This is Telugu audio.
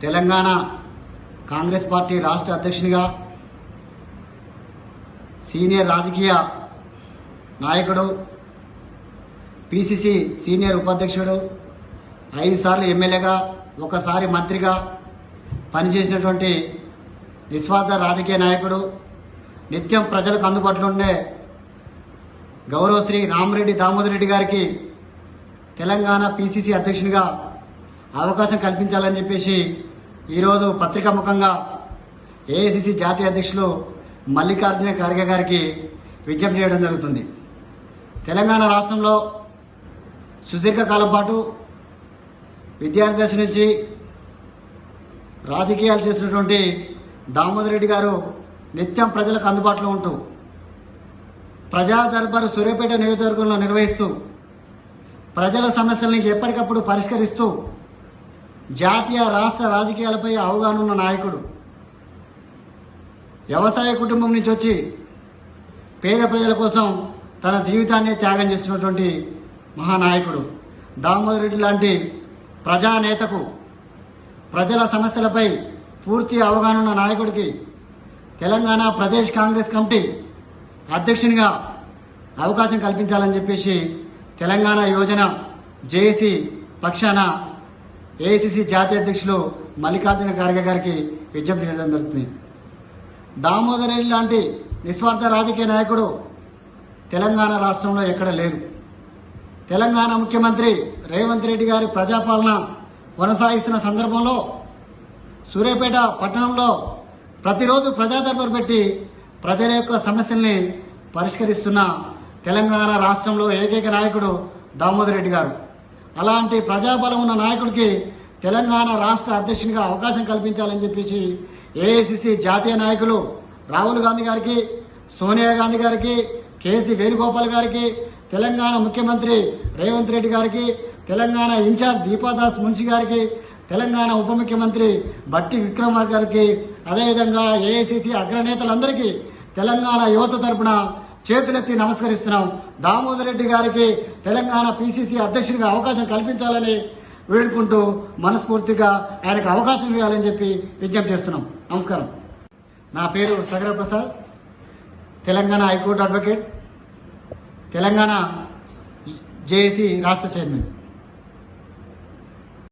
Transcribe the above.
తెలంగాణ కాంగ్రెస్ పార్టీ రాష్ట్ర అధ్యక్షునిగా సీనియర్ రాజకీయ నాయకుడు, పిసిసి సీనియర్ ఉపాధ్యక్షుడు, 5 సార్లు ఎమ్మెల్యేగా, ఒకసారి మంత్రిగా పనిచేసినటువంటి నిస్వార్థ రాజకీయ నాయకుడు, నిత్యం ప్రజలకు అందుబాటులో ఉండే గౌరవశ్రీ రామిరెడ్డి దామోదర్ రెడ్డి గారికి తెలంగాణ పిసిసి అధ్యక్షునిగా అవకాశం కల్పించాలని చెప్పేసి ఈరోజు పత్రికాముఖంగా ఏఐసిసి జాతీయ అధ్యక్షులు మల్లికార్జున ఖర్గే గారికి విజ్ఞప్తి చేయడం జరుగుతుంది. తెలంగాణ రాష్ట్రంలో సుదీర్ఘకాలం పాటు విద్యార్థి దశ నుంచి రాజకీయాలు చేసినటువంటి దామోదర్ రెడ్డి గారు నిత్యం ప్రజలకు అందుబాటులో ఉంటూ ప్రజా దర్బారు సూర్యాపేట నియోజకవర్గంలో నిర్వహిస్తూ ప్రజల సమస్యలను ఎప్పటికప్పుడు పరిష్కరిస్తూ జాతీయ రాష్ట్ర రాజకీయాలపై అవగాహన ఉన్న నాయకుడు. వ్యవసాయ కుటుంబం నుంచి వచ్చి పేద ప్రజల కోసం తన జీవితాన్ని త్యాగం చేసినటువంటి మహానాయకుడు దామోదర్ రెడ్డి లాంటి ప్రజానేతకు, ప్రజల సమస్యలపై పూర్తి అవగాహన ఉన్న నాయకుడికి తెలంగాణ ప్రదేశ్ కాంగ్రెస్ కమిటీ అధ్యక్షునిగా అవకాశం కల్పించాలని చెప్పేసి తెలంగాణ యోజన జేఏసీ పక్షాన ఏఐసిసి జాతీయ అధ్యక్షులు మల్లికార్జున ఖర్గే గారికి విజ్ఞప్తి చేయడం జరుగుతుంది. దామోదర్ రెడ్డి లాంటి నిస్వార్థ రాజకీయ నాయకుడు తెలంగాణ రాష్ట్రంలో ఎక్కడ లేరు. తెలంగాణ ముఖ్యమంత్రి రేవంత్ రెడ్డి గారి ప్రజాపాలన కొనసాగిస్తున్న సందర్భంలో సూర్యాపేట పట్టణంలో ప్రతిరోజు ప్రజా దర్బారు పెట్టి ప్రజల యొక్క సమస్యల్ని పరిష్కరిస్తున్న తెలంగాణ రాష్ట్రంలో ఏకైక నాయకుడు దామోదర్ రెడ్డి గారు. అలాంటి ప్రజాబలం ఉన్న నాయకుడికి తెలంగాణ రాష్ట్ర అధ్యక్షునిగా అవకాశం కల్పించాలని చెప్పేసి ఏఐసిసి జాతీయ నాయకులు రాహుల్ గాంధీ గారికి, సోనియా గాంధీ గారికి, కేసీ వేణుగోపాల్ గారికి, తెలంగాణ ముఖ్యమంత్రి రేవంత్ రెడ్డి గారికి, తెలంగాణ ఇన్ఛార్జ్ దీపాదాస్ మున్షి గారికి, తెలంగాణ ఉప ముఖ్యమంత్రి బట్టి విక్రమార్క గారికి, అదేవిధంగా ఏఐసిసి అగ్రనేతలందరికీ తెలంగాణ యువత తరపున చేతులెత్తి నమస్కరిస్తున్నాం. దామోదర్ రెడ్డి గారికి తెలంగాణ పిసిసి అధ్యక్షుడిగా అవకాశం కల్పించాలని వేడుకుంటూ మనస్ఫూర్తిగా ఆయనకు అవకాశం ఇవ్వాలని చెప్పి విజ్ఞప్తి చేస్తున్నాం. నమస్కారం. నా పేరు Sagara Prasad, Telangana high court advocate, Telangana JAC రాష్ట్ర చైర్మన్.